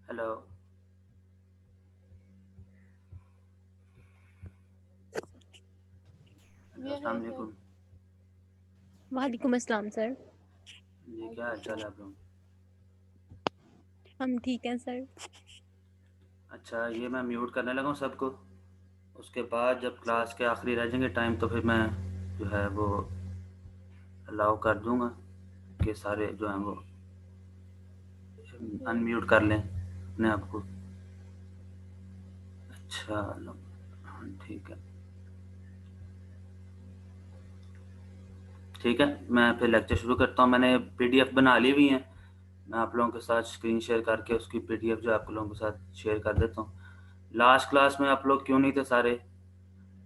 Hello, अस्सलाम वालेकुम। वालेकुम अस्सलाम सर। जी, क्या हाल चाल है आप लोग? हम ठीक हैं सर। अच्छा, ये मैं म्यूट करने लगा हूँ सबको। उसके बाद जब क्लास के आखिरी रह जाएंगे टाइम तो फिर मैं जो है वो अलाउ कर दूँगा कि सारे जो हैं वो अनम्यूट कर लें अपने आप को। अच्छा, ठीक है ठीक है, मैं फिर लेक्चर शुरू करता हूँ। मैंने पीडीएफ बना ली हुई है, मैं आप लोगों के साथ स्क्रीन शेयर करके उसकी पीडीएफ जो है आप लोगों के साथ शेयर कर देता हूँ। लास्ट क्लास में आप लोग क्यों नहीं थे सारे?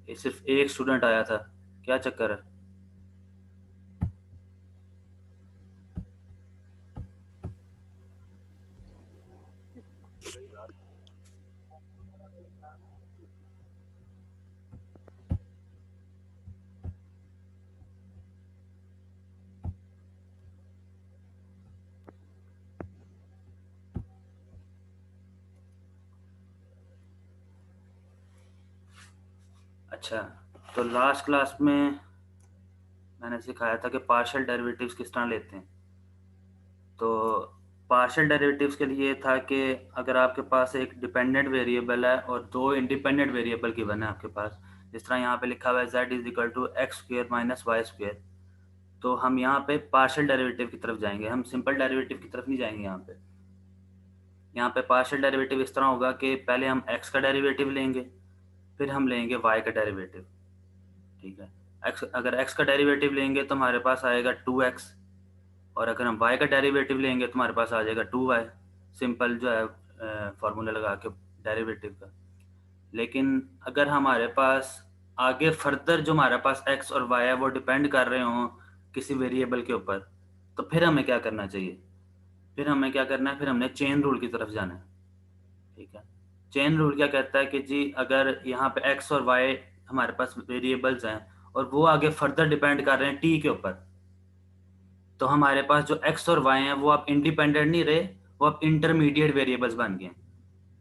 ये सिर्फ एक स्टूडेंट आया था, क्या चक्कर है? अच्छा, तो लास्ट क्लास में मैंने सिखाया था कि पार्शियल डेरिवेटिव्स किस तरह लेते हैं। तो पार्शियल डेरिवेटिव्स के लिए था कि अगर आपके पास एक डिपेंडेंट वेरिएबल है और दो इंडिपेंडेंट वेरिएबल गिवन है आपके पास, जिस तरह यहाँ पे लिखा हुआ है z is equal to x square minus y square, तो हम यहाँ पे पार्शियल डेरिवेटिव की तरफ जाएंगे, हम सिंपल डेरिवेटिव की तरफ नहीं जाएंगे। यहाँ पे पार्शियल डेरिवेटिव इस तरह होगा कि पहले हम x का डेरिवेटिव लेंगे, फिर हम लेंगे y का डेरिवेटिव। ठीक है, अगर x का डेरिवेटिव लेंगे तो हमारे पास आएगा 2x, और अगर हम y का डेरिवेटिव लेंगे तो हमारे पास आ जाएगा 2y। सिंपल जो है फार्मूला लगा के डेरिवेटिव का। लेकिन अगर हमारे पास आगे फर्दर जो हमारे पास x और y है वो डिपेंड कर रहे हों किसी वेरिएबल के ऊपर, तो फिर हमें क्या करना चाहिए? फिर हमने चेन रूल की तरफ जाना है। ठीक है, चेन रूल क्या कहता है कि जी अगर यहाँ पे x और y हमारे पास वेरिएबल्स हैं और वो आगे फर्दर डिपेंड कर रहे हैं t के ऊपर, तो हमारे पास जो x और y हैं वो अब इंडिपेंडेंट नहीं रहे, वो अब इंटरमीडिएट वेरिएबल्स बन गए।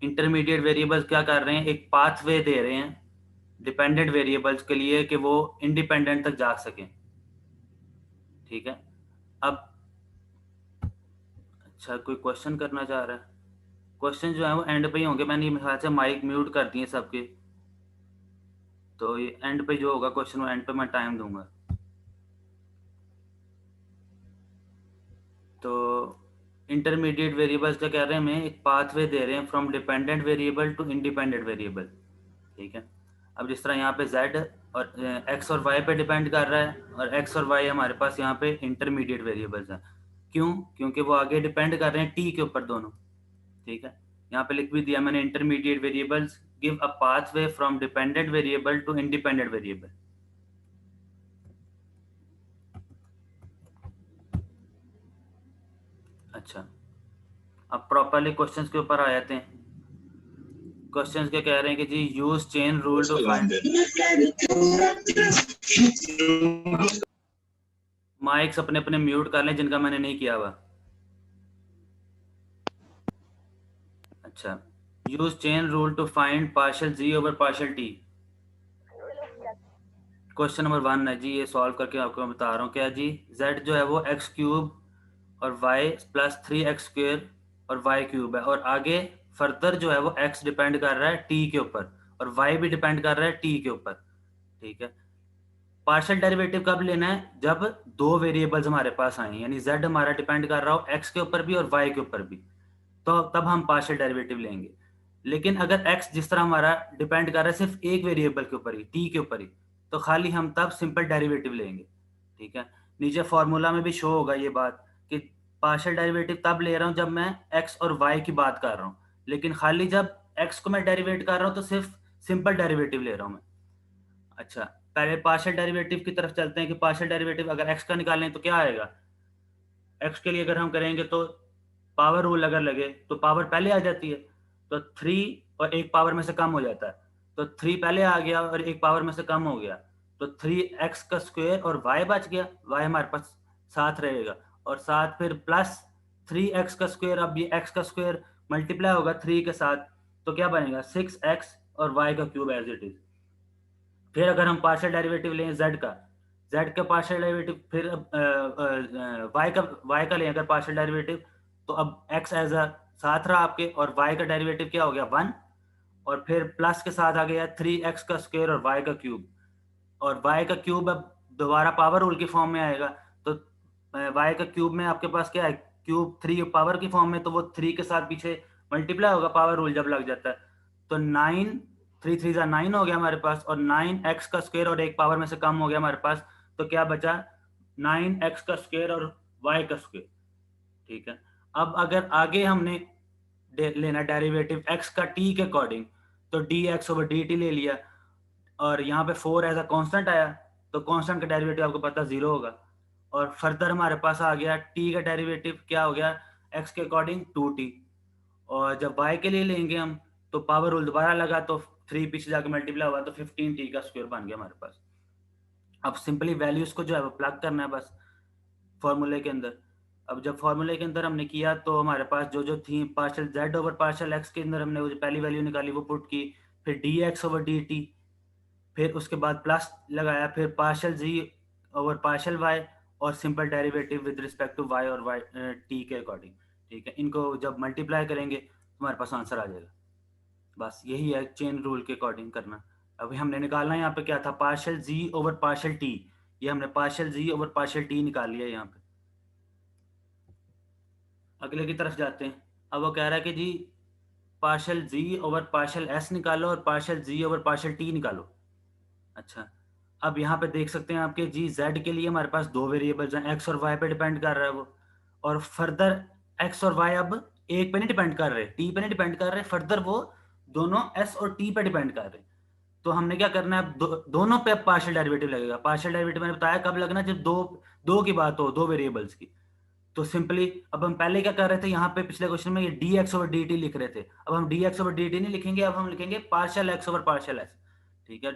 इंटरमीडिएट वेरिएबल्स क्या कर रहे हैं? एक पाथवे दे रहे हैं डिपेंडेंट वेरिएबल्स के लिए कि वो इंडिपेंडेंट तक जा सकें। ठीक है, अब अच्छा, कोई क्वेश्चन करना चाह रहा है? क्वेश्चन जो है वो एंड पे ही होंगे, मैंने मेरे ख्याल से माइक म्यूट कर दिए सबके, तो ये एंड पे जो होगा क्वेश्चन वो एंड पे मैं टाइम दूंगा। तो इंटरमीडिएट वेरिएबल्स क्या कह रहे हैं, हमें एक पाथवे दे रहे हैं from dependent variable to independent variable. ठीक है, अब जिस तरह यहाँ पे z और x और y पे डिपेंड कर रहा है, और x और y हमारे पास यहाँ पे इंटरमीडिएट वेरिएबल्स हैं। क्यों? क्योंकि वो आगे डिपेंड कर रहे हैं t के ऊपर दोनों। ठीक है, यहाँ पे लिख भी दिया मैंने, intermediate variables give a pathway from dependent variable to independent variable. अच्छा, अब प्रॉपरली क्वेश्चंस के ऊपर आ जाते हैं। क्वेश्चंस क्या कह रहे हैं कि जी use chain rule to find, mics अपने अपने म्यूट कर लें जिनका मैंने नहीं किया हुआ। अच्छा, use chain rule to find partial z over partial t. Question number 1 है जी, ये सॉल्व करके आपको मैं बता रहा हूँ क्या जी। z जो है वो एक्स क्यूब और y प्लस 3x² और y क्यूब है, और आगे फर्दर जो है वो x डिपेंड कर रहा है t के ऊपर और y भी डिपेंड कर रहा है t के ऊपर। ठीक है, पार्शियल डेरिवेटिव कब लेना है? जब दो वेरिएबल्स हमारे पास आए, यानी z हमारा डिपेंड कर रहा हो x के ऊपर भी और y के ऊपर भी, तो तब हम पार्शियल डेरिवेटिव लेंगे। लेकिन अगर x जिस तरह हमारा डिपेंड कर रहा है सिर्फ एक वेरिएबल के ऊपर ही, t के ऊपर ही, तो खाली हम तब सिंपल डेरिवेटिव लेंगे। ठीक है, नीचे फॉर्मूला में भी शो होगा ये बात कि पार्शियल डेरिवेटिव तब ले रहा हूँ जब मैं x और y की बात कर रहा हूँ, लेकिन खाली जब x को मैं डेरिवेट कर रहा हूँ तो सिर्फ सिंपल डेरिवेटिव ले रहा हूँ मैं। अच्छा, पहले पार्शियल डेरिवेटिव की तरफ चलते हैं कि पार्शियल डेरिवेटिव अगर x का निकालें तो क्या आएगा। x के लिए अगर हम करेंगे तो पावर रूल अगर लगे तो पावर पहले आ जाती है, तो 3 और एक पावर में से कम हो जाता है, तो 3 पहले आ गया और एक पावर में से कम हो गया, तो 3x का स्क्वायर और y बच गया, y हमारे पास साथ रहेगा, और साथ फिर प्लस 3x का स्क्वायर। अब ये x का स्क्वायर मल्टीप्लाई होगा 3 के साथ, तो क्या बनेगा 6x और y का क्यूब एज इट इज। फिर अगर हम पार्शियल डेरिवेटिव लें z का पार्शियल डेरिवेटिव, फिर y का लें अगर पार्शियल डेरिवेटिव, तो अब x एज अ साथ रहा आपके, और y का डेरिवेटिव क्या हो गया 1, और फिर प्लस के साथ आ गया 3x का स्क्वायर और y का क्यूब, और y का क्यूब अब दोबारा पावर रूल की फॉर्म में आएगा, तो y का क्यूब में आपके पास क्या है, क्यूब 3 पावर की फॉर्म में, तो वो 3 के साथ पीछे मल्टीप्लाई होगा पावर रूल जब लग जाता है, तो 9, 3 3 जा 9 हो गया हमारे पास, और 9x का स्क्वायर और एक पावर में से कम हो गया हमारे पास, तो क्या बचा 9x का स्क्वायर और y का स्क्वायर। ठीक है, अब अगर आगे हमने लेना डेरिवेटिव x का t के अकॉर्डिंग, तो dx ओवर dt ले लिया, और यहाँ पे 4 एज अ कांस्टेंट आया, तो कांस्टेंट का डेरिवेटिव आपको पता 0 होगा, और फर्दर हमारे पास आ गया t का डेरिवेटिव क्या हो गया x के अकॉर्डिंग 2t, और जब y के लिए लेंगे हम तो पावर रूल दोबारा लगा, तो 3 पीछे जाके मल्टीप्लाई हुआ, तो 15t का स्क्वायर बन गया हमारे पास। अब सिंपली वैल्यूज को जो है वो प्लग करना है बस फॉर्मूले के अंदर। अब जब फॉर्मूले के अंदर हमने किया तो हमारे पास जो जो थी partial z over partial x के अंदर हमने वो जो पहली वैल्यू निकाली वो पुट की, फिर dx ओवर dt, फिर उसके बाद प्लस लगाया, फिर partial z over partial y, और simple derivative with respect to y और वाई टी के अकॉर्डिंग। ठीक है, इनको जब मल्टीप्लाई करेंगे तो हमारे पास आंसर आ जाएगा। बस यही है चेन रूल के अकॉर्डिंग करना। अभी हमने निकालना है यहाँ पे क्या था, partial z over partial T, ये हमने partial z over partial T निकाल लिया यहाँ पे। अगले की तरफ जाते हैं। अब वो कह रहा है कि जी partial z over partial S निकालो और partial z over partial T निकालो। अच्छा, अब यहाँ पे देख सकते हैं आपके जी जेड के लिए हमारे पास दो वेरिएबल्स हैं, एक्स और वाई पे डिपेंड कर रहा है वो, और फर्दर एक्स और वाई अब एक पे नहीं डिपेंड कर रहे, टी पे नहीं डिपेंड कर रहे, फर्दर वो दोनों एस और टी पे डिपेंड कर रहे। तो हमने क्या करना है, दोनों पे अब पार्शियल डेरिवेटिव लगेगा। पार्शियल डेरिवेटिव मैंने बताया कब लगना, जब दो दो की बात हो, दो वेरिएबल्स की। तो सिंपली अब हम पहले क्या कर रहे थे, यहाँ पे पिछले क्वेश्चन में ये D x over D T लिख रहे थे, अब हम D x over D T नहीं लिखेंगे, अब हम लिखेंगे partial x over partial S. ठीक है,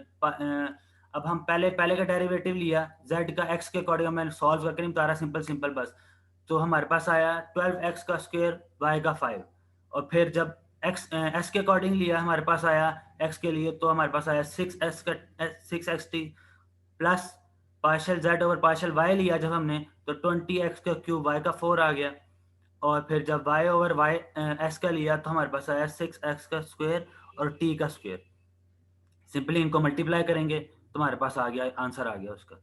अब हम पहले पहले का डेरिवेटिव लिया z का x के अकॉर्डिंग, मैंने सॉल्व करके नहीं बता रहा, सिंपल सिंपल बस। तो हमारे पास आया 12x का स्क्वायर y का 5, और फिर जब x s के अकॉर्डिंग लिया हमारे पास आया x के लिए, तो हमारे पास आया 6s का 6xt plus partial z over partial y लिया जब हमने, तो 20x का क्यूब y का 4 आ गया, और फिर जब y ओवर y s का लिया तो हमारे पास आया 6x का स्क्वायर और t का स्क्वायर। सिंपली इनको मल्टीप्लाई करेंगे तो हमारे पास आ गया आंसर, आ गया उसका।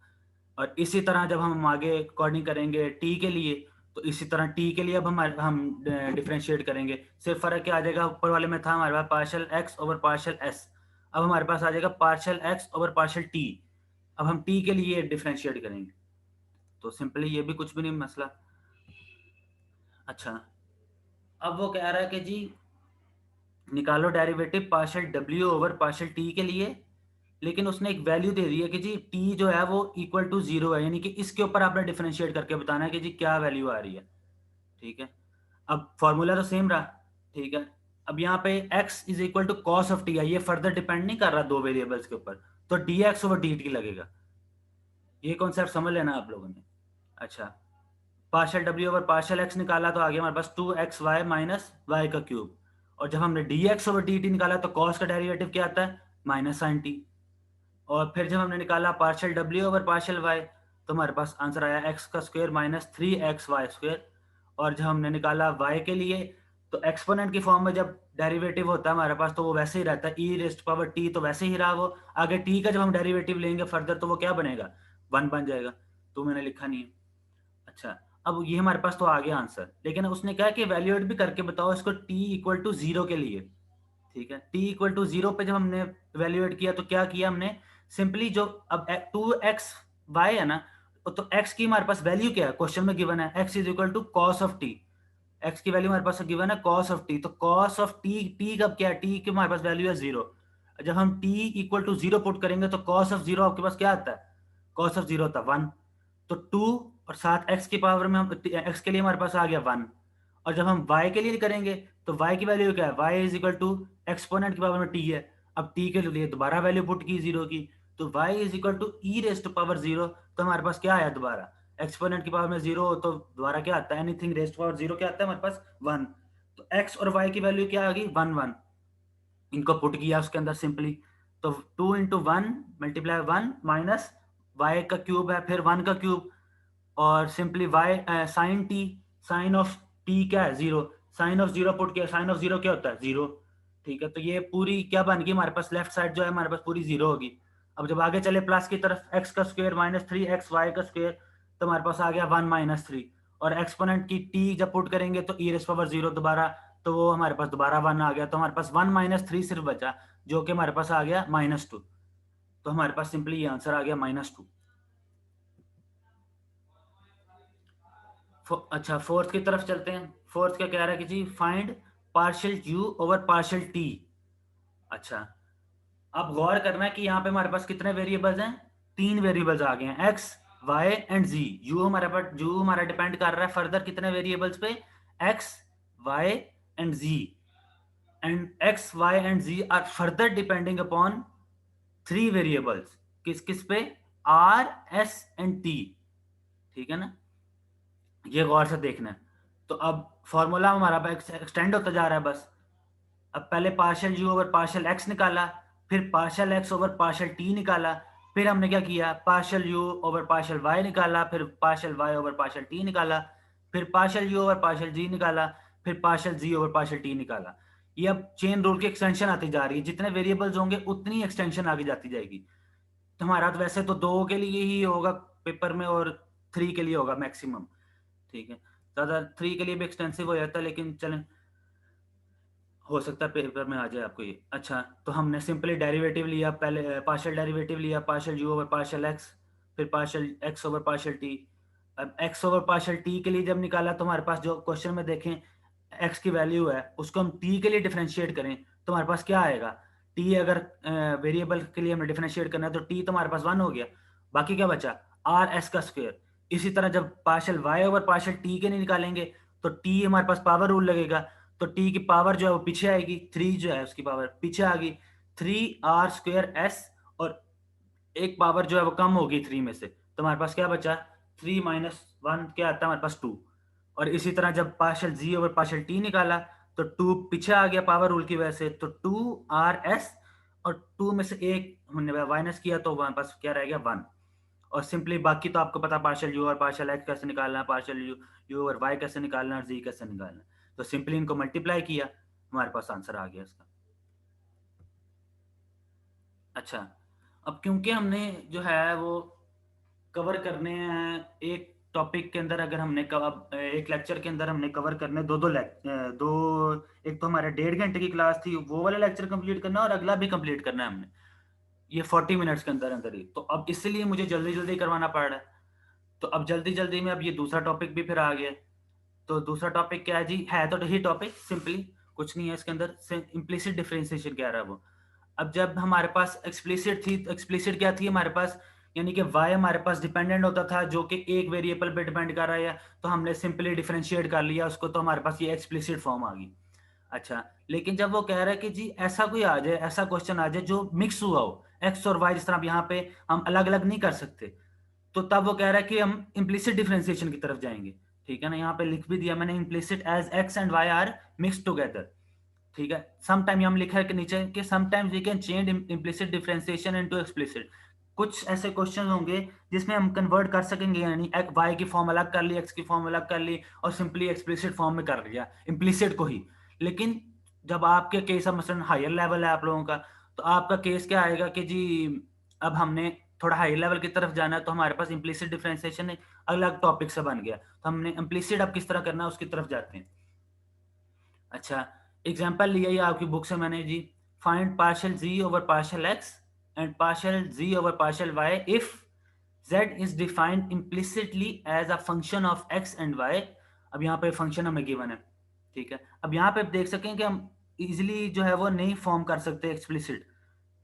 और इसी तरह जब हम आगे अकॉर्डिंग करेंगे टी के लिए, तो इसी तरह टी के लिए अब हम डिफ्रेंशिएट करेंगे। सिर्फ फर्क क्या आ जाएगा, ऊपर वाले में था हमारे पास partial x over partial s, अब हमारे पास आ जाएगा partial x over partial t. अब हम टी के लिए डिफ्रेंशिएट करेंगे, तो सिंपली ये भी कुछ भी नहीं मसला। अच्छा, अब वो कह रहा है कि जी निकालो डेरिवेटिव पार्शियल डब्ल्यू ओवर पार्शियल टी के लिए, लेकिन उसने एक वैल्यू दे दी है कि जी टी जो है वो इक्वल टू 0 है, यानी कि इसके ऊपर आपने डिफरेंशिएट करके बताना है कि जी क्या वैल्यू आ रही है। ठीक है, अब फॉर्मूला तो सेम रहा। ठीक है, अब यहाँ पे x is equal to cos of t है, ये फर्दर डिपेंड नहीं कर रहा दो वेरिएबल्स के ऊपर, तो D x over D T लगेगा। ये कॉन्सेप्ट समझ लेना आप लोगों ने। अच्छा, पार्शियल डब्ल्यू ओवर पार्शियल एक्स निकाला तो आ गया हमारे पास 2xy माइनस वाई का क्यूब। और जब हमने dx ओवर dt निकाला तो कॉस का डेरिवेटिव क्या आता है, माइनस साइन टी। और फिर जब हमने निकाला पार्शियल डब्ल्यू ओवर पार्शियल वाई तो हमारे पास आंसर आया एक्स का स्क्वायर माइनस 3xy स्क्वायर। और जब हमने निकाला वाई के लिए तो एक्सपोनेंट की फॉर्म में जब डेरिवेटिव होता है हमारे पास तो वो वैसे ही रहता है, ई रेस्ट पावर टी, तो वैसे ही रहा वो। आगे टी का जब हम डेरिवेटिव लेंगे फर्दर तो वो क्या बनेगा, 1 बन जाएगा। तो मैंने लिखा नहीं है। अच्छा, अब ये हमारे पास तो आ गया आंसर, लेकिन उसने क्या कि वैल्यूएट भी करके बताओ इसको टी इक्वल टू जीरो के लिए। ठीक है, टी इक्वल टू जीरो पे जब हमने वैल्यूएट किया तो क्या किया हमने, सिंपली जो अब 2xy है ना, तो x की हमारे पास वैल्यू क्या है, क्वेश्चन में गिवन है x is equal to cos of t. x की वैल्यू हमारे पास गिवन है कॉस ऑफ टी, तो कॉस ऑफ टी, टी कब क्या है, टी की हमारे पास वैल्यू है जीरो। जब हम t equal to zero put करेंगे तो कॉस ऑफ जीरो आपके पास क्या आता है, कॉस ऑफ जीरो होता है 1। तो 2 और साथ x की पावर में हम x के लिए हमारे पास आ गया 1। और जब हम y के लिए करेंगे तो y की वैल्यू क्या है, y is equal to exponent की पावर में t है। अब t के लिए दोबारा वैल्यू पुट की जीरो की, तो y is equal to e raised power zero. तो हमारे पास क्या आया दोबारा, एक्सपोनेंट की पावर में जीरो हो तो दोबारा क्या आता है, एनीथिंग रेस्ट पावर जीरो क्या आता है हमारे पास 1। तो x और y की वैल्यू क्या आ गई 1 1। इनको पुट किया उसके अंदर सिंपली, तो 2 × 1 × 1 माइनस वाई का क्यूब है फिर 1 का क्यूब। और simply y sine t, sine of t क्या है zero, sine of zero put किया, साइन ऑफ जीरो क्या होता है जीरो। ठीक है, तो ये पूरी क्या बन गई हमारे पास, लेफ्ट साइड जो है हमारे पास पूरी जीरो होगी। अब जब आगे चले प्लस की तरफ एक्स का स्क्वायर माइनस 3xy का स्क्वायर, तो हमारे पास आ गया 1 - 3। और एक्सपोनेंट की टी जब पुट करेंगे तो ई रेस पावर जीरो दोबारा, तो वो हमारे पास दोबारा 1 आ गया, तो हमारे पास 1 - 3 सिर्फ बचा, जो कि हमारे पास आ गया -2। तो हमारे पास सिंपली ये आंसर आ गया -2। अच्छा, फोर्थ की तरफ चलते हैं। फोर्थ क्या कह रहा है कि जी find partial u over partial t. अच्छा, अब गौर करना है कि यहाँ पे हमारे पास कितने वेरिएबल्स हैं, 3 वेरिएबल्स आ गए हैं, x y and z. U हमारे पास, यू हमारा डिपेंड कर रहा है फर्दर कितने वेरिएबल्स पे, x y and z. And x y and z are further depending upon 3 variables, किस किस पे, आर एस एंड टी। ठीक है ना, ये गौर से देखना है। तो अब फॉर्मूला हमारा एक्सटेंड होता जा रहा है बस। अब पहले partial u over partial x निकाला, फिर partial x over partial t निकाला, फिर हमने क्या किया, partial u over partial y निकाला, फिर partial y over partial t निकाला, फिर partial u over partial z निकाला, फिर partial z over partial t निकाला। ये अब चेन रूल की एक्सटेंशन आती जा रही है, जितने वेरिएबल्स होंगे उतनी एक्सटेंशन आगे जाती जाएगी। तो हमारा तो वैसे तो 2 के लिए ही होगा पेपर में और 3 के लिए होगा मैक्सिमम। ठीक है, ज़्यादा 3 के लिए भी एक्सटेंसिव हो जाता है, लेकिन चलें, हो सकता है पेपर में आ जाए आपको ये। अच्छा, तो हमने सिंपली डेरिवेटिव लिया, पहले पार्शियल डेरिवेटिव लिया, partial u over partial x, फिर partial x over partial t. अब एक्स ओवर पार्शियल टी के लिए जब निकाला तो हमारे पास जो क्वेश्चन में देखें एक्स की वैल्यू है उसको हम टी के लिए डिफरेंशिएट करें तो हमारे पास क्या आएगा, टी अगर वेरिएबल के लिए हमें डिफरेंशिएट करना है तो टी तो हमारे पास 1 हो गया, बाकी क्या बचा, आर एस का स्क्वायर। इसी तरह जब partial y over partial t के नहीं निकालेंगे तो टी हमारे पास पावर रूल लगेगा, तो टी की पावर जो है वो पीछे आएगी, 3 जो है उसकी पावर पीछे आ गई, 3r² s। और एक पावर जो है वो कम होगी 3 में से, तो हमारे पास क्या बचा, 3 - 1 क्या आता है हमारे पास 2। और इसी तरह जब partial z over partial t निकाला तो 2 पीछे आ गया पावर रूल की वजह से, तो 2r s। और 2 में से एक हमने माइनस किया तो हमारे पास क्या रह गया 1। और सिंपली बाकी तो आपको पता पार्शियल यू और पार्शियल एक्स कैसे निकालना है, पार्शियल यू यू और वाई कैसे निकालना है, और जी कैसे निकालना है। तो सिंपली इनको मल्टीप्लाई किया, हमारे पास आंसर आ गया इसका। अच्छा, अब क्योंकि हमने जो है वो कवर करने हैं एक टॉपिक के अंदर, अगर हमने एक लेक्चर के अंदर हमने कवर करने दो, एक तो हमारे 1.5 घंटे की क्लास थी, वो वाला लेक्चर कंप्लीट करना है और अगला भी कंप्लीट करना है हमने, ये 40 मिनट्स के अंदर अंदर ही। तो अब इसलिए मुझे जल्दी जल्दी करवाना पड़ रहा है। तो अब जल्दी जल्दी में अब ये दूसरा टॉपिक भी फिर आ गया। तो दूसरा टॉपिक क्या है जी, है तो यही टॉपिक, सिंपली कुछ नहीं है इसके अंदर, इम्प्लिसिट डिफरेंशिएशन कह रहा है वो। अब जब हमारे पास एक्सप्लिसिट थी तो एक्सप्लिसिट क्या थी हमारे पास, यानी कि y हमारे पास डिपेंडेंट होता था जो कि एक वेरिएबल पे डिपेंड कर रहा है, तो हमने सिंपली डिफरेंशिएट कर लिया उसको, तो हमारे पास ये एक्सप्लिसिट फॉर्म आ गई। अच्छा, लेकिन जब वो कह रहा है कि जी ऐसा कोई आ जाए, ऐसा क्वेश्चन आ जाए जो मिक्स हुआ हो, एक्स और वाई, जिस तरह अब यहाँ पे हम अलग अलग नहीं कर सकते, तो तब वो कह रहा है कि हम इम्प्लिसिट डिफरेंशिएशन की तरफ जाएंगे। ठीक है ना, यहाँ पे लिख भी दिया मैंने, implicit as x and y are mix together. ठीक है, समटाइम हम लिखा है कि नीचे कि sometimes we can change implicit differentiation into explicit. कुछ ऐसे क्वेश्चन होंगे जिसमें हम कन्वर्ट कर सकेंगे, यानी वाई की फॉर्म अलग कर ली, एक्स की फॉर्म अलग कर ली और सिंपली एक्सप्लिसिट फॉर्म में कर लिया इम्प्लिसिट को ही। लेकिन जब आपके केस अब मसलन हायर लेवल है आप लोगों का, तो आपका केस क्या आएगा कि जी अब हमने थोड़ा हाई लेवल की तरफ जाना है, तो हमारे पास इम्प्लिसिट डिफरेंशिएशन एक अलग टॉपिक से बन गया, तो हमने इम्प्लिसिट अब किस तरह करना है उसकी तरफ जाते हैं। अच्छा, एग्जांपल लिया ये आपकी बुक से मैंने जी, find partial z over partial x and partial z over partial y if z is defined implicitly as a function of x and y। अब यहाँ पे फंक्शन हमें गिवन है। ठीक है, अब यहाँ पे आप देख सकें कि हम इजिली जो है वो नहीं फॉर्म कर सकते एक्सप्लिसिट,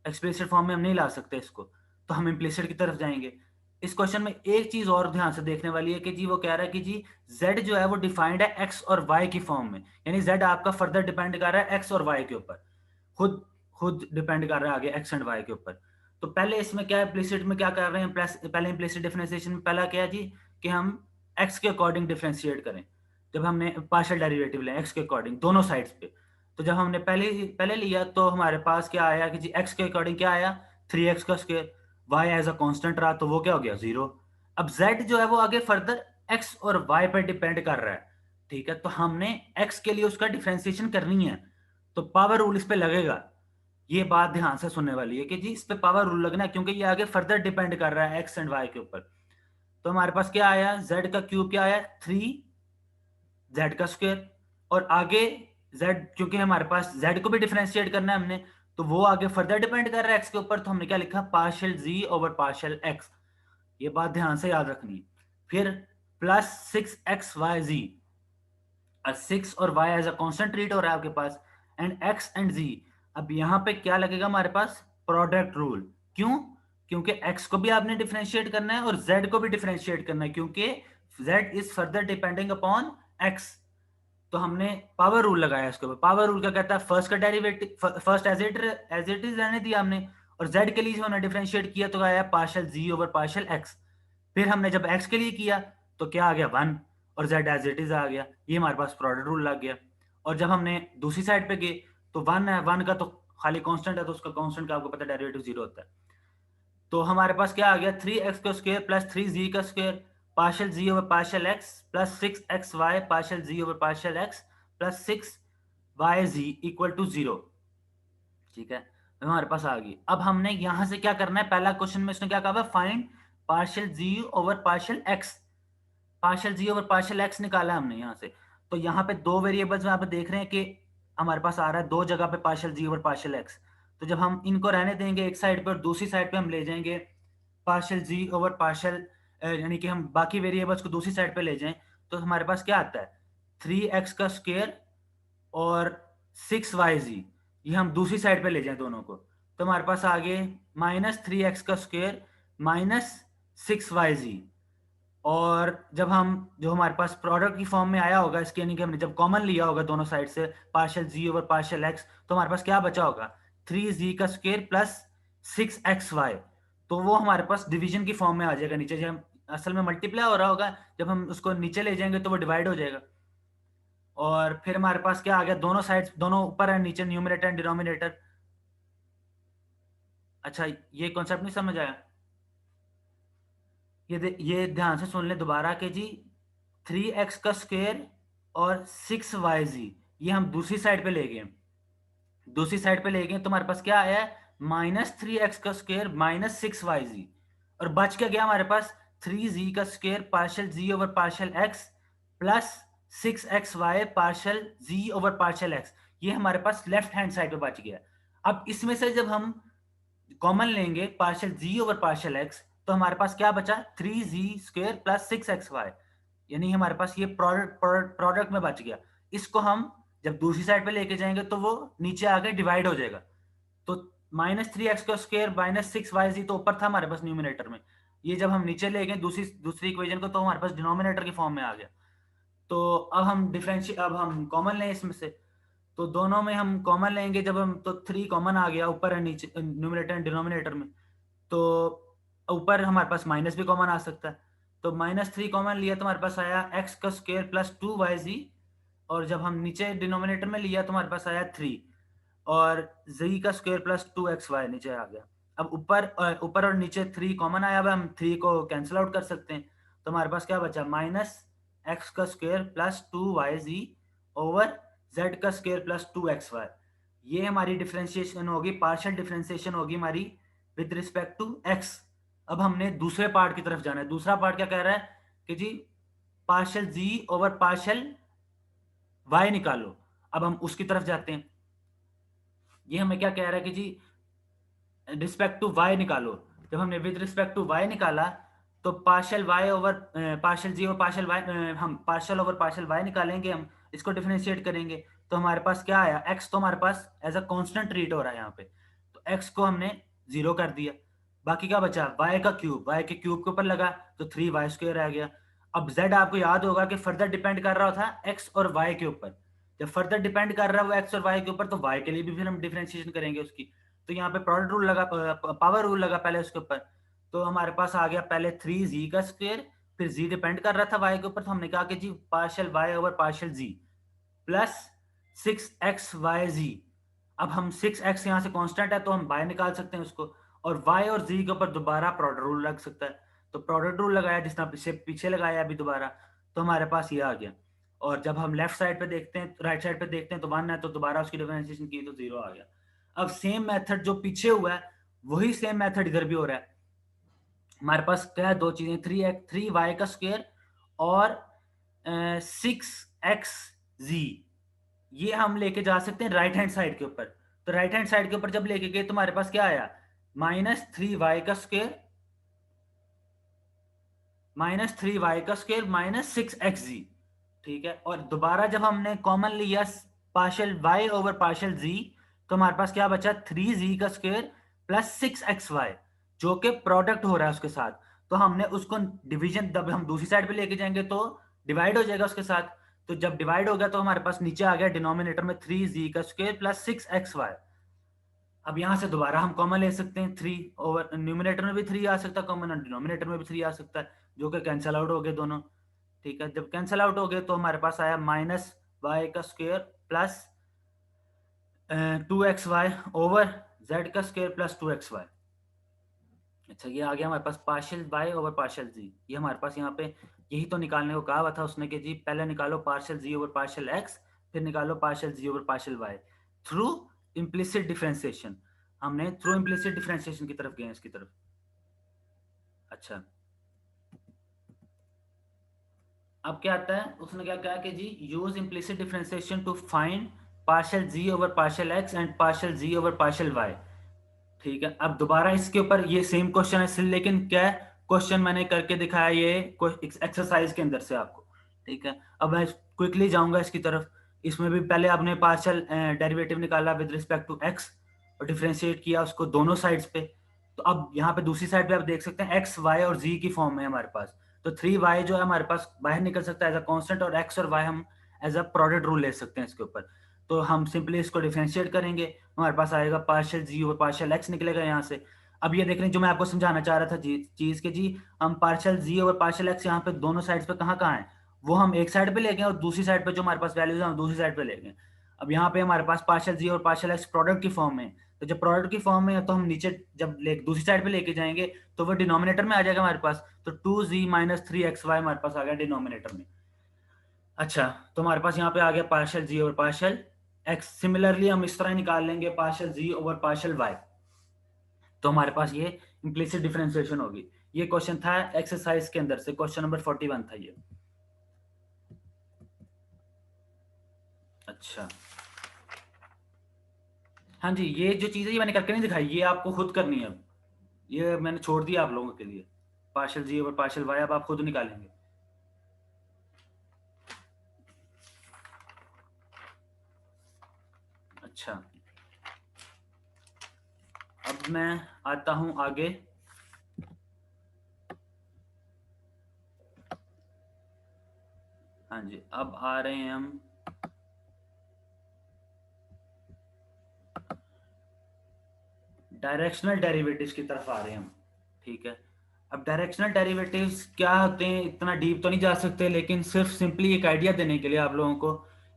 एक्सप्लिसिट फॉर्म में हम नहीं ला सकते इसको, तो हम इम्प्लिसिट की तरफ जाएंगे। इस क्वेश्चन में एक चीज और ध्यान से देखने वाली है कि जी वो कह रहा है कि जी z जो है वो डिफाइंड है x और y की फॉर्म में, यानी z आपका फर्दर डिपेंड कर रहा है x और y के ऊपर, खुद खुद डिपेंड कर रहा है आगे x एंड y के ऊपर। तो पहले इसमें क्या इम्प्लिसिट में क्या कर रहे हैं, पहले इम्प्लिसिट डिफरेंशिएशन में पहला क्या है जी कि हम x के अकॉर्डिंग डिफरेंशिएट करें। जब हमने पार्शियल डेरिवेटिव लें x के अकॉर्डिंग दोनों साइड्स पे, तो जब हमने पहले पहले लिया तो हमारे पास क्या आया कि जी x के अकॉर्डिंग क्या आया 3x का square, y as a constant रहा तो वो क्या हो गया 0। अब z जो है वो आगे फर्दर x और y पर डिपेंड कर रहा है। ठीक है, तो हमने x के लिए उसका डिफरेंशिएशन करनी है, तो पावर रूल इस पे लगेगा। ये बात ध्यान से सुनने वाली है कि जी इस पे पावर रूल लगना है, क्योंकि ये आगे फर्दर डिपेंड कर रहा है एक्स एंड वाई के ऊपर। तो हमारे पास क्या आया, जेड का क्यूब क्या आया 3 जेड का स्क्वायर, और आगे जेड क्योंकि हमारे पास जेड को भी डिफरेंशिएट करना है हमने, तो वो आगे फर्दर डिपेंड कर रहा है एक्स के ऊपर, तो हमने क्या लिखा partial z over partial x. ये बात ध्यान से याद रखनी है। फिर प्लस 6xyz, 6 और y as a constant treat हो रहा है आपके पास, एंड x एंड z। अब यहाँ पे क्या लगेगा हमारे पास, प्रोडक्ट रूल। क्यों, क्योंकि x को भी आपने डिफरेंशिएट करना है और z को भी डिफरेंशिएट करना है, क्योंकि z is further depending upon x। तो हमने पावर रूल लगाया इसके ऊपर। पावर रूल क्या कहता है, फर्स्ट का derivative first as it is रहने दिया हमने, और z के लिए जो हमने डिफरेंशिएट किया तो आया partial z over partial x। फिर हमने जब x के लिए किया तो क्या आ गया 1, और z एज इट इज आ गया, ये हमारे पास प्रोडक्ट रूल लग गया। और जब हमने दूसरी साइड पे गए तो 1 है, 1 का तो खाली कांस्टेंट है, तो उसका कांस्टेंट का आपको पता है डेरिवेटिव 0 होता है। तो हमारे पास क्या आ गया 3x का स्क्वायर प्लस 3z का square partial z over partial x plus 6xy partial z over partial x plus 6yz equal to 0। ठीक है, तो हमारे पास आ गई। अब हमने यहां से क्या करना है, पहला क्वेश्चन में इसने क्या कहा, find partial z over partial x, partial z over partial x निकाला हमने यहाँ से। तो यहाँ पे दो वेरिएबल्स में आप देख रहे हैं कि हमारे पास आ रहा है दो जगह पे partial z over partial x. तो जब हम इनको रहने देंगे एक साइड पे और दूसरी साइड पे हम ले जाएंगे पार्शियल जी ओवर पार्शियल, यानी कि हम बाकी वेरिएबल्स को दूसरी साइड पे ले जाएं, तो हमारे पास क्या आता है 3x का स्क्वायर और 6yz, ये हम दूसरी साइड पे ले जाएं दोनों को, तो हमारे पास आगे -3x का स्क्वायर -6yz। और जब हम जो हमारे पास प्रोडक्ट की फॉर्म में आया होगा इसके, यानी कि हमने जब कॉमन लिया होगा दोनों साइड से partial z over partial x, तो हमारे पास क्या बचा होगा 3z का स्क्वायर प्लस 6xy। तो वो हमारे पास डिवीजन की फॉर्म में आ जाएगा नीचे, जब असल में मल्टीप्लाई हो रहा होगा, जब हम उसको नीचे ले जाएंगे तो वो डिवाइड हो जाएगा। और फिर हमारे पास क्या आ गया, दोनों साइड दोनों ऊपर है नीचे, न्यूमरेटर एंड डिनोमिनेटर। अच्छा, ये कॉन्सेप्ट नहीं समझ आया, ये ध्यान से सुन ले दोबारा कि जी 3x का स्क्वायर और 6yz ये हम दूसरी साइड पे ले गए, दूसरी साइड पे ले गए तो हमारे पास क्या आया -3x का स्क्वायर -6yz, और बच क्या गया हमारे पास 3z का square partial z over partial x plus 6xy partial z over partial x। ये हमारे पास लेफ्ट हैंड साइड पे बच गया। अब इसमें से जब हम कॉमन लेंगे partial z over partial x, तो हमारे पास क्या बचा 3z स्क्वायर प्लस 6xy, यानी हमारे पास ये प्रोडक्ट में बच गया। इसको हम जब दूसरी साइड पे लेके जाएंगे तो वो नीचे आके डिवाइड हो जाएगा। तो -3x का स्क्वायर -6yz तो ऊपर था हमारे पास न्यूमिनेटर में, ये जब हम नीचे ले गए दूसरी दूसरी इक्वेशन को तो हमारे पास डिनोमिनेटर की फॉर्म में आ गया। तो अब हम कॉमन लें इसमें से, तो दोनों में हम कॉमन लेंगे, जब हम तो 3 कॉमन आ गया ऊपर है नीचे न्यूमरेटर एंड डिनोमिनेटर में, तो ऊपर हमारे पास माइनस भी कॉमन आ सकता है, तो -3 कॉमन लिया तो हमारे पास आया x का स्क्वायर प्लस 2yz, और जब हम नीचे डिनोमिनेटर में लिया तो हमारे पास आया 3, और z का स्क्वायर प्लस 2xy नीचे आ गया। अब ऊपर और नीचे 3 कॉमन आया, अब हम 3 को कैंसिल आउट कर सकते हैं, तो हमारे पास क्या बचा, -x का square plus 2yz over z का स्क्वायर प्लस 2xy। ये हमारी डिफरेंशिएशन होगी, पार्शियल डिफरेंशिएशन होगी हमारी विद रिस्पेक्ट टू x। अब हमने दूसरे पार्ट की तरफ जाना है। दूसरा पार्ट क्या कह रहा है कि जी partial z over partial y निकालो। अब हम उसकी तरफ जाते हैं। ये हमें क्या कह रहा है कि जी रिस्पेक्ट टू y निकालो। जब हमने विद रिस्पेक्ट टू y निकाला तो partial y over partial g और पार्शियल y, हम पार्शियल ओवर पार्शियल y निकालेंगे, हम इसको डिफरेंशिएट करेंगे, तो हमारे पास क्या आया, x तो हमारे पास एज अ कांस्टेंट ट्रीट हो रहा है यहाँ पे, तो x को हमने 0 कर दिया। बाकी क्या बचा, y का क्यूब, y के क्यूब के ऊपर लगा तो 3y² आ गया। अब z आपको याद होगा कि फर्दर डिपेंड कर रहा था x और y के ऊपर। जब फर्दर डिपेंड कर रहा है वो x और y के ऊपर, तो y के लिए भी फिर हम डिफरेंशिएशन करेंगे उसकी। तो यहाँ पे प्रोडक्ट रूल लगा, पावर रूल लगा पहले उसके ऊपर, तो हमारे पास आ गया पहले 3z का स्क्वायर, फिर z डिपेंड कर रहा था y के ऊपर, तो हमने कहा कि जी partial y over partial z plus 6xyz। अब हम 6x यहाँ से कांस्टेंट है तो हम y निकाल सकते हैं उसको, और y और z के ऊपर दोबारा प्रोडक्ट रूल लग सकता है, तो प्रोडक्ट रूल लगाया जिसने पीछे लगाया अभी दोबारा, तो हमारे पास ये आ गया। और जब हम लेफ्ट साइड पे देखते हैं, राइट साइड पे देखते हैं तो 1 है, तो दोबारा उसकी डिफरेंशिएशन की तो 0 आ गया। अब सेम मेथड जो पीछे हुआ है वही सेम मेथड इधर भी हो रहा है। हमारे पास क्या है, दो चीजें, 3y का स्क्वायर और 6xz, ये हम लेके जा सकते हैं राइट हैंड साइड के ऊपर। तो राइट हैंड साइड के ऊपर जब लेके गए तो हमारे पास क्या आया, -3y का स्क्वायर -6xz। ठीक है, और दोबारा जब हमने कॉमन लिया partial y over partial z, तो हमारे पास क्या बचा, 3z का स्क्वायर प्लस 6xy, जो कि प्रोडक्ट हो रहा है उसके साथ। तो हमने उसको डिवीजन, जब हम दूसरी साइड पे लेके जाएंगे तो डिवाइड हो जाएगा उसके साथ। तो जब डिवाइड हो गया तो हमारे पास नीचे आ गया डिनोमिनेटर में 3z का स्क्वायर प्लस 6xy। अब यहां से दोबारा हम कॉमन ले सकते हैं, 3 ओवर न्यूमिनेटर में भी 3 आ सकता है कॉमन, और डिनोमिनेटर में भी 3 आ सकता है, जो कि कैंसिल आउट हो गए दोनों। ठीक है, जब कैंसिल आउट हो गए तो हमारे पास आया -y का square plus 2xy over z का स्क्वायर प्लस 2xy। अच्छा, ये आ गया हमारे पास partial y over partial z। ये हमारे पास यहाँ पे यही तो निकालने को कहा हुआ था उसने कि जी पहले निकालो partial z over partial x, फिर निकालो partial z over partial y through implicit differentiation. हमने थ्रू इम्प्लिसिट डिफरेंशिएशन की तरफ गए, इसकी तरफ। अच्छा, अब क्या आता है, उसने क्या कहा कि जी use implicit differentiation to find partial z over partial x and partial z over partial y। ठीक है, अब दोबारा इसके ऊपर ये सेम क्वेश्चन है सिर्फ, लेकिन क्या है, क्वेश्चन मैंने करके दिखाया ये एक्सरसाइज के अंदर से आपको। ठीक है, अब मैं क्विकली जाऊंगा इसकी तरफ। इसमें भी पहले आपने पार्शियल डेरिवेटिव निकाला विद रिस्पेक्ट टू एक्स और डिफरेंशिएट किया उसको दोनों साइड्स पे। तो अब यहाँ पे दूसरी साइड पे आप देख सकते हैं एक्स वाई और जी की फॉर्म में हमारे पास, तो 3y जो है हमारे पास बाहर निकल सकता है एज अ कांस्टेंट, और x और y हम एज अ प्रोडक्ट रूल ले सकते हैं इसके ऊपर। तो हम सिंपली इसको डिफरेंशिएट करेंगे, हमारे पास आएगा पार्शियल जी और पार्शियल एक्स निकलेगा यहाँ से। अब ये देख लें जो मैं आपको समझाना चाह रहा था जी चीज के जी, हम पार्शियल जी और पार्शियल एक्स यहाँ पे दोनों साइड्स पे कहाँ कहाँ है, वो हम एक साइड पे ले गए और दूसरी साइड पे जो हमारे पास वैल्यूज है हम दूसरी साइड पे ले गए। अब यहाँ पे हमारे पास पार्शियल जी और पार्शियल एक्स प्रोडक्ट की फॉर्म में, तो जब प्रोडक्ट की फॉर्म में है तो हम नीचे जब दूसरी साइड पे लेके जाएंगे तो वो डिनोमिनेटर में आ जाएगा हमारे पास, तो 2z माइनस 3xy हमारे पास आ गया डिनोमिनेटर में। अच्छा, तो हमारे पास यहाँ पे आ गया partial z over partial x. Similarly हम इस तरह निकाल लेंगे partial z over partial y, तो हमारे पास ये इम्प्लिसिट डिफरेंशिएशन होगी। ये क्वेश्चन था एक्सरसाइज के अंदर से, क्वेश्चन नंबर 41 था ये। अच्छा, हाँ जी, ये जो चीज़ है ये मैंने करके नहीं दिखाई, ये आपको खुद करनी है। अब ये मैंने छोड़ दिया आप लोगों के लिए, partial z over partial Y अब आप खुद निकालेंगे। अच्छा, अब मैं आता हूं आगे। हाँ जी, अब आ रहे हैं हम डायरेक्शनल डेरिवेटिव्स की तरफ आ रहे हैं हम। ठीक है, अब डायरेक्शनल डेरिवेटिव्स क्या होते हैं इतना डीप तो नहीं जा सकते, लेकिन सिर्फ सिंपली एक आइडिया देने के लिए आप लोगों को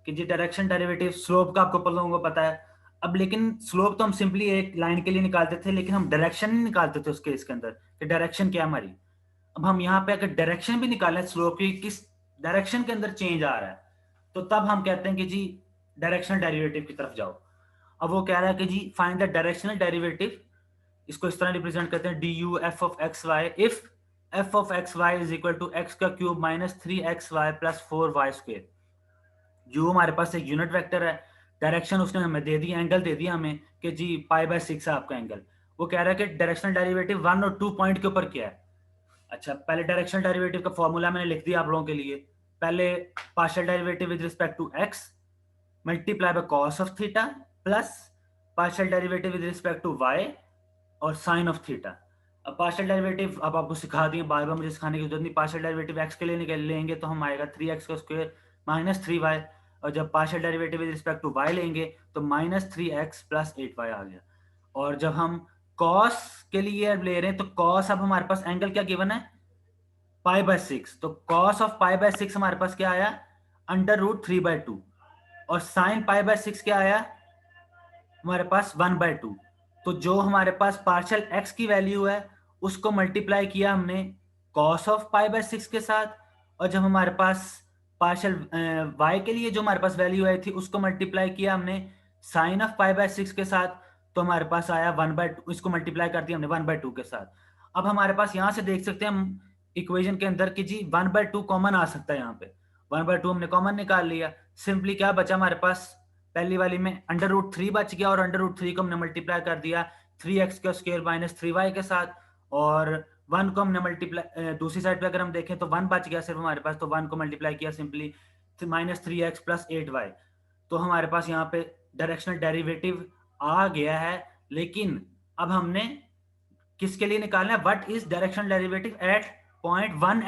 कि जी डायरेक्शन डेरिवेटिव स्लोप का आपको लोगों को पता है। अब लेकिन स्लोप तो हम सिंपली एक लाइन के लिए निकालते थे, लेकिन हम डायरेक्शन नहीं निकालते थे उस केस के अंदर कि डायरेक्शन क्या है हमारी। अब हम यहाँ पे अगर डायरेक्शन भी निकालें स्लोप की, किस डायरेक्शन के अंदर चेंज आ रहा है, तो तब हम कहते हैं कि जी डायरेक्शनल डेरिवेटिव की तरफ जाओ। अब वो कह रहा है कि जी फाइंड द डायरेक्शनल डेरिवेटिव, इसको इस तरह रिप्रेजेंट करते हैं D u f of x y if f of x y is equal to x का cube minus 3xy plus 4y square. U हमारे पास एक यूनिट वेक्टर है, डायरेक्शन उसने हमें दे दी, एंगल दे दिया हमें कि जी पाई/6 है आपका एंगल। वो कह रहा है कि डायरेक्शनल डेरिवेटिव 1 और 2 पॉइंट के ऊपर क्या है। अच्छा, पहले डायरेक्शनल डेरिवेटिव का फॉर्मूला मैंने लिख दिया आप लोगों के लिए। पहले partial derivative with respect to x multiply by cos of theta plus partial derivative with respect to y और साइन ऑफ थीटा। अब पार्शियल डेरिवेटिव अब आपको सिखा दिए, बार बार मुझे सिखाने की जरूरत नहीं। पार्शियल डेरिवेटिव एक्स के लिए निकल लेंगे तो हम आएगा 3x का स्क्वायर माइनस 3y, और जब partial derivative with respect to y लेंगे तो माइनस 3x प्लस 8y आ गया। और जब हम कॉस के लिए ले रहे हैं तो कॉस, अब हमारे पास एंगल क्या गिवन है, पाई/6, तो कॉस ऑफ पाई/6 हमारे पास क्या आया, √3/2। और साइन पाई/6 क्या आया हमारे पास, 1/2। तो जो हमारे पास पार्शियल एक्स की वैल्यू है उसको मल्टीप्लाई किया हमने कॉस ऑफ पाई/6 के साथ, और जब हमारे पास पार्शियल वाई के लिए जो हमारे पास वैल्यू आई थी उसको मल्टीप्लाई किया हमने साइन ऑफ पाई/6 के साथ, तो हमारे पास आया 1/2। इसको मल्टीप्लाई कर दिया हमने 1/2 के साथ। अब हमारे पास यहां से देख सकते हैं हम इक्वेशन के अंदर कि जी 1/2 कॉमन आ सकता है। यहाँ पे 1/2 हमने कॉमन निकाल लिया। सिंपली क्या बचा हमारे पास, पहली वाली में √3 बच गया, और √3 को हमने मल्टीप्लाई कर दिया 3x का स्क्वायर माइनस 3y के साथ, और 1 को हमने मल्टीप्लाई दूसरी साइड पे अगर हम देखें तो 1 बच गया सिर्फ हमारे पास, तो 1 को मल्टीप्लाई किया सिंपली -3x प्लस 8y। तो हमारे पास यहाँ पे डायरेक्शनल डेरिवेटिव आ गया है। लेकिन अब हमने किसके लिए निकालना है, what is directional derivative eight point 1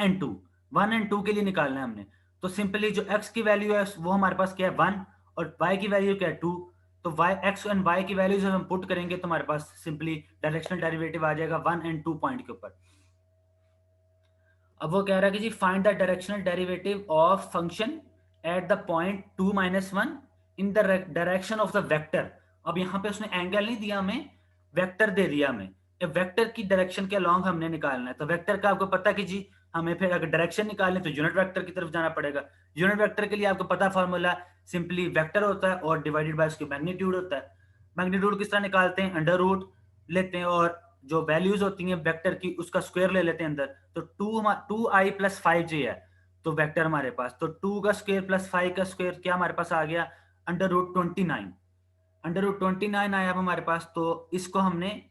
और 2 के लिए निकालना है हमने। तो सिंपली जो x की वैल्यू है वो हमारे पास क्या है 1, और y की वैल्यू क्या है 2। तो y x एंड y की वैल्यू जब हम पुट करेंगे तो हमारे पास सिंपली डायरेक्शनल डेरिवेटिव आ जाएगा 1 और 2 पॉइंट के ऊपर। अब वो कह रहा है कि जी find the directional derivative of function at the point 2 - 1 in the direction of the vector. अब यहाँ पे उसने एंगल नहीं दिया हमें, वेक्टर दे दिया हमें। वेक्टर की डायरेक्शन के अलॉन्ग हमने निकालना है। तो वेक्टर का आपको पता कि जी हमें फिर अगर डायरेक्शन निकालने तो यूनिट वेक्टर की तरफ जाना पड़ेगा। यूनिट वेक्टर के लिए आपको पता फॉर्मूला, सिंपली वेक्टर होता है और डिवाइडेड बाय उसकी मैग्नीट्यूड होता है। मैग्नीट्यूड किस तरह निकालते हैं, अंडर रूट लेते हैं और जो वैल्यूज होती हैं वेक्टर की उसका स्क्वायर ले लेते हैं अंदर। तो 2i प्लस 5j है तो वेक्टर हमारे पास, तो 2 का स्क्वायर प्लस 5 का स्क्वायर क्या हमारे पास आ गया, √29। √29 आया अब हमारे पास। तो इसको हमने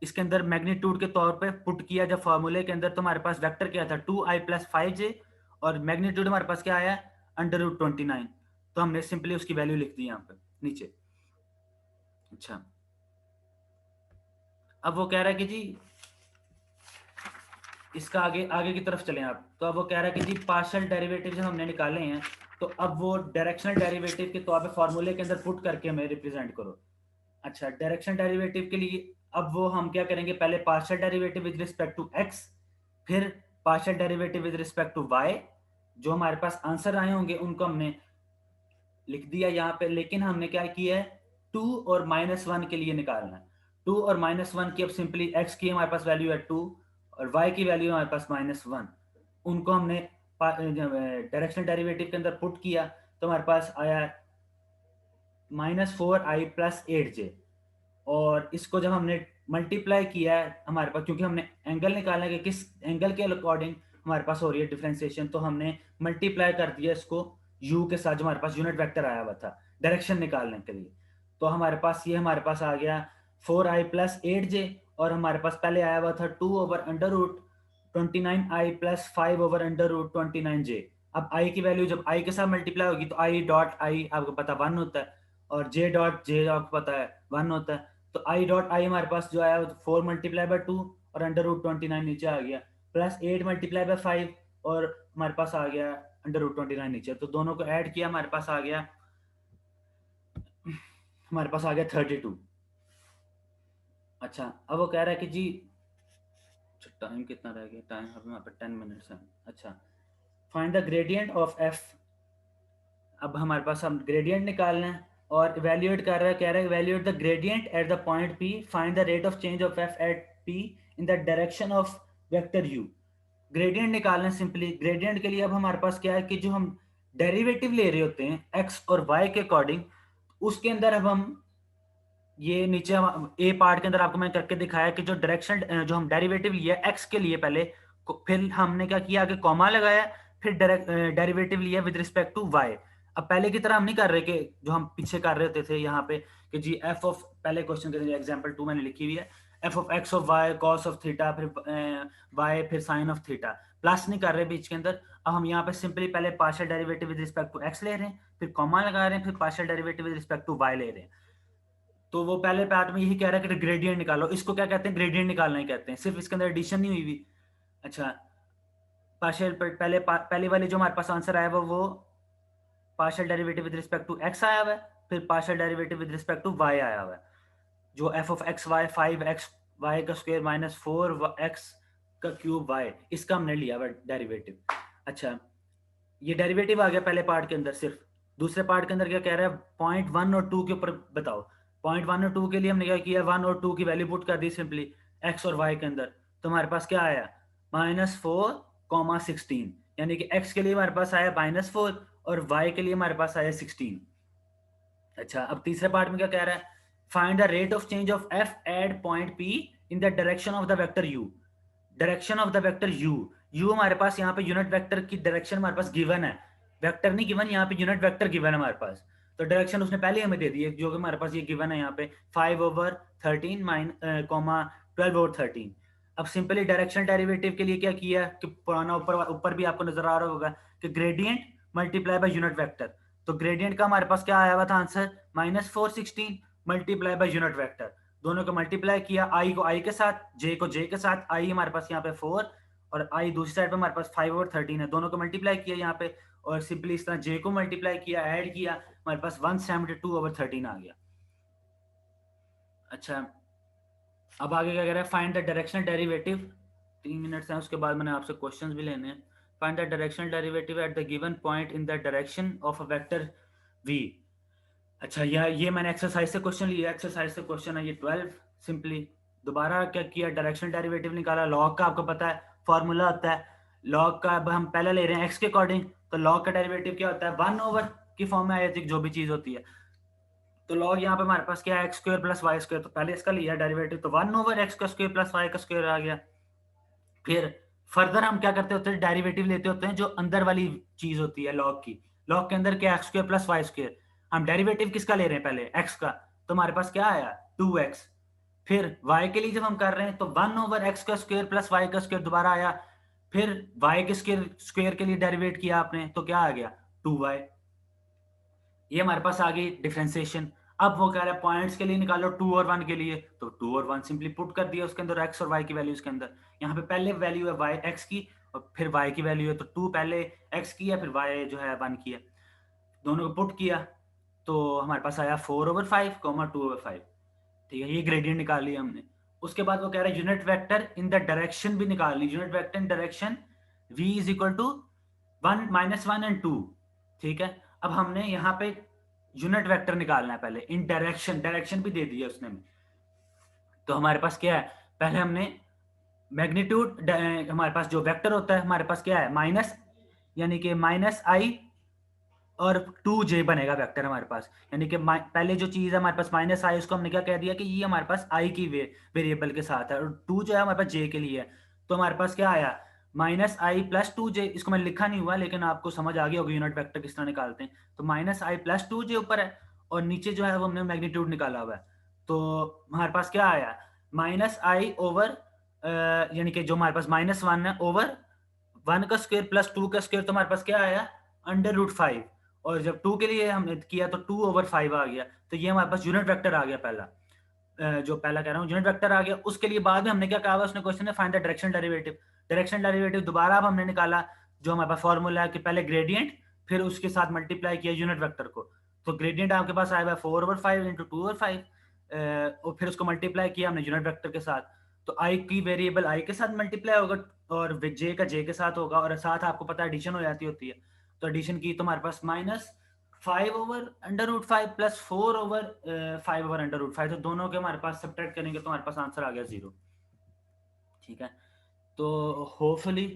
इसके अंदर मैग्नीट्यूड के तौर पे पुट किया जब फॉर्मूले के अंदर, तो हमारे पास वेक्टर क्या था 2i प्लस 5j, और मैग्नीट्यूड हमारे पास क्या आया √29। तो हमने सिंपली उसकी वैल्यू लिख दी यहाँ पे नीचे। अच्छा, अब वो कह रहा है कि जी इसका आगे आगे की तरफ चलें आप। तो अब वो कह रहा है कि जी पार्शियल डेरिवेटिव जब हमने निकाले हैं तो अब वो डायरेक्शनल डेरिवेटिव के तौर पे फॉर्मूले के अंदर पुट करके हमें रिप्रेजेंट करो। अच्छा, डायरेक्शनल डेरिवेटिव के लिए अब वो हम क्या करेंगे, पहले partial derivative with respect to x, फिर partial derivative with respect to y. जो हमारे पास आंसर आए होंगे उनको हमने लिख दिया यहाँ पे, लेकिन हमने क्या किया है 2 और -1 के लिए निकालना है। 2 और -1 की अब सिंपली x की हमारे पास वैल्यू है 2 और y की वैल्यू हमारे पास -1। उनको हमने डायरेक्शनल डेरिवेटिव के अंदर पुट किया तो हमारे पास आया -4i प्लस 8j। और इसको जब हमने मल्टीप्लाई किया है हमारे पास, क्योंकि हमने एंगल निकालना है कि किस एंगल के अकॉर्डिंग हमारे पास हो रही है डिफरेंशिएशन, तो हमने मल्टीप्लाई कर दिया इसको u के साथ जो हमारे पास यूनिट वेक्टर आया हुआ था डायरेक्शन निकालने के लिए। तो हमारे पास ये हमारे पास आ गया 4i प्लस 8j, और हमारे पास पहले आया हुआ था 2/√29i प्लस 5/√29j। अब i की वैल्यू जब i के साथ मल्टीप्लाई होगी तो i डॉट i आपको पता 1 होता है, और j डॉट j आपको पता है 1 होता है। तो i डॉट i हमारे पास जो आया 4 × 2 और √29 नीचे आ गया, प्लस 8 × 5 और हमारे पास आ गया √29 नीचे। तो दोनों को ऐड किया हमारे पास आ गया 32। अच्छा, अब वो कह रहा है कि जी अच्छा टाइम कितना रह गया? टाइम अभी वहाँ पे 10 मिनट्स है। अच्छा, find the gradient of F. अब हमारे पास हम ग्रेडियंट निकालना है और इवेल्युएट कर रहा है, कह रहा है evaluate the gradient at the point p, find the rate of change of f at p in the direction of vector u. Gradient निकालना है सिंपली। ग्रेडियंट के लिए अब हमारे पास क्या है कि जो हम डेरिवेटिव ले रहे होते हैं एक्स और वाई के अकॉर्डिंग, उसके अंदर अब हम ये नीचे ए पार्ट के अंदर आपको मैंने करके दिखाया कि जो डायरेक्शन जो हम डेरिवेटिव लिया एक्स के लिए पहले, फिर हमने क्या किया आगे कॉमा लगाया, फिर डेरिवेटिव लिया विद रिस्पेक्ट टू वाई। अब पहले की तरह हम नहीं कर रहे कि जो हम पीछे कर रहे होते थे यहाँ पे कि जी एफ ऑफ, पहले क्वेश्चन के एग्जांपल 2 मैंने लिखी हुई है, f of x of y cos of theta, फिर वाई फिर साइन ऑफ थीटा, प्लस नहीं कर रहे बीच के अंदर। अब हम यहाँ पे सिंपली पहले partial derivative with respect to x ले रहे हैं, फिर कॉमा लगा रहे हैं, फिर partial derivative with respect to y ले रहे हैं। तो वो पहले पार्ट में यही कह रहा है कि ग्रेडियंट निकालो। इसको क्या कहते हैं? ग्रेडियंट निकालना ही कहते हैं, सिर्फ इसके अंदर एडिशन नहीं हुई हुई। अच्छा, पार्शियल पहले वाले जो हमारे पास आंसर आया वो partial derivative with respect to x आया हुआ है, फिर partial derivative with respect to y आया हुआ है। जो f of x y 5x y का स्क्वायर माइनस 4x का क्यूब वाई, इसका हमने लिया हुआ डेरिवेटिव। अच्छा, ये डेरिवेटिव आ गया पहले पार्ट के अंदर। सिर्फ दूसरे पार्ट के अंदर क्या कह रहा है? पॉइंट 1 और 2 के ऊपर बताओ। पॉइंट 1 और 2 के लिए हमने क्या किया? 1 और 2 की वैल्यू पुट कर दी सिंपली एक्स और वाई के अंदर। तो हमारे पास क्या आया? -4, 16, यानी कि एक्स के लिए हमारे पास आया -4 और वाई के लिए हमारे पास आया 16। अच्छा, अब तीसरे पार्ट में क्या कह रहा है? Find the rate of change of f at point p in the direction of the vector u. Direction of the vector u, u हमारे पास यहाँ पे यूनिट वेक्टर की डायरेक्शन हमारे पास गिवन है, वेक्टर नहीं गिवन, यहाँ पे यूनिट वेक्टर गिवन है हमारे पास। तो डायरेक्शन उसने पहले हमें दे दी है, जो कि हमारे पास ये गिवन है यहाँ पे 5/13 कॉमा 12/13। अब सिंपली डायरेक्शन डेरिवेटिव के लिए क्या किया कि पुराना ऊपर ऊपर भी आपको नजर आ रहा होगा कि gradient multiply by unit vector. तो ग्रेडियंट का हमारे पास क्या आया हुआ था answer? -416 multiply by unit vector. दोनों को मल्टीप्लाई किया, आई को आई के साथ, जे को जे के साथ। आई हमारे पास यहाँ पे 4 और आई दूसरी साइड पे हमारे पास 5/13 है, दोनों को मल्टीप्लाई किया यहाँ पे, और सिंपली इस तरह जे को मल्टीप्लाई किया, ऐड किया, हमारे पास 172/13 आ गया। अच्छा, अब आगे क्या कह रहा है? Find the directional derivative. 3 minutes हैं, उसके बाद मैंने आपसे क्वेश्चंस भी लेने हैं। Find the directional derivative at the given point in the direction of a vector v. अच्छा, ये मैंने एक्सरसाइज से क्वेश्चन लिया, एक्सरसाइज से क्वेश्चन है ये 12। सिंपली दोबारा क्या किया? डायरेक्शनल डेरिवेटिव निकाला। लॉग का आपको पता है फॉर्मूला होता है, लॉग का अब हम पहले ले रहे हैं एक्स के अकॉर्डिंग, तो लॉग का डेरिवेटिव क्या होता है? 1/, की फॉर्म में आ जाती है जो भी चीज होती है। तो लॉग यहाँ पे हमारे पास क्या है? X square plus y square. तो पहले इसका लिया डेरिवेटिव, तो 1/x का स्क्वायर प्लस वाई का स्क्वायर आ गया। फिर फर्दर हम क्या करते होते हैं? डेरिवेटिव लेते होते हैं जो अंदर वाली चीज होती है लॉग की। लॉग के अंदर क्या? X square plus y square. हम डेरिवेटिव किसका ले रहे हैं? पहले एक्स का। तो हमारे पास क्या आया? 2x। फिर y के लिए जब हम कर रहे हैं तो 1/x का स्क्वायर प्लस वाई का स्क्वायर दोबारा आया। फिर y के स्क्वायर के लिए डेरिवेट किया आपने, तो क्या आ गया? 2y। ये हमारे पास आ गई डिफरेंशिएशन। अब वो कह रहा है पॉइंट्स के लिए निकालो 2 और 1 के लिए, तो 2 और 1 सिंपली पुट कर दिया उसके अंदर, एक्स और वाई की वैल्यूज के अंदर। यहाँ पे पहले वैल्यू है वाई एक्स की और फिर वाई की वैल्यू है, तो 2 पहले एक्स की है, फिर वाई जो है 1 की है। दोनों को पुट किया तो हमारे पास आया 4/5, 2/5। ठीक है, ये ग्रेडियंट निकाल लिया हमने। उसके बाद वो कह रहा है unit vector in the direction भी निकाल ली। Unit vector in direction v is equal to 1, -1 and 2। ठीक है, अब हमने यहाँ पे यूनिट वेक्टर निकालना है पहले इन डायरेक्शन, डायरेक्शन भी दे दिया उसने हमें। तो हमारे पास क्या है? पहले हमने मैग्नीट्यूड, हमारे पास जो वेक्टर होता है हमारे पास क्या है? माइनस, यानी कि -i और 2j बनेगा वेक्टर हमारे पास। यानी कि पहले जो चीज है हमारे पास -i, उसको हमने क्या कह दिया कि ये हमारे पास i की वेरिएबल के साथ है, और 2 जो है हमारे पास j के लिए है। तो हमारे पास क्या आया? -i + 2j। इसको मैंने लिखा नहीं हुआ लेकिन आपको समझ आ गया होगा यूनिट वेक्टर किस तरह निकालते हैं। तो -i + 2j ऊपर है और नीचे जो है वो हमने मैग्नीट्यूड निकाला हुआ है। तो हमारे पास क्या आया? -i ओवर, यानी कि जो हमारे पास -1 है ओवर 1 का स्क्वायर प्लस 2 का स्क्वायर, तो हमारे पास क्या आया? √5। और जब 2 के लिए हमने किया तो 2/5 आ गया। तो ये हमारे पास यूनिट वेक्टर आ गया पहला। जो पहला कह रहा हूँ यूनिट वेक्टर आ गया। उसके लिए बाद में हमने क्या कहा हुआ उसने क्वेश्चन में? Find the direction derivative. Direction derivative दोबारा अब हमने निकाला, जो हमारे पास फॉर्मूला है कि पहले ग्रेडियंट फिर उसके साथ मल्टीप्लाई किया यूनिट वेक्टर को। तो ग्रेडियंट आपके पास आया हुआ 4/5 × 2/5, और फिर उसको मल्टीप्लाई किया हमने यूनिट वेक्टर के साथ। तो तो आई की वेरिएबल आई के साथ मल्टीप्लाई होगा और जे का जे के साथ होगा, और साथ आपको पता है एडिशन हो जाती होती है। तो एडिशन की तो हमारे पास -5/√5 प्लस 4/5/√5, तो दोनों के हमारे पास सब्ट्रैक्ट करेंगे तो हमारे पास आंसर आ गया 0। ठीक है, तो होपफुली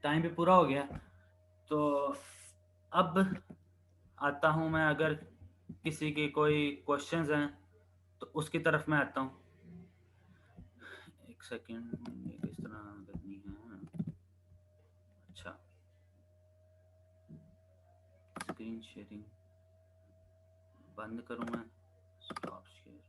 टाइम भी पूरा हो गया। तो अब आता हूँ मैं, अगर किसी के कोई क्वेश्चंस हैं तो उसकी तरफ मैं आता हूँ। एक सेकेंड, ये किस तरह करनी है? अच्छा, स्क्रीन शेयरिंग बंद करूँ मैं? Stop share.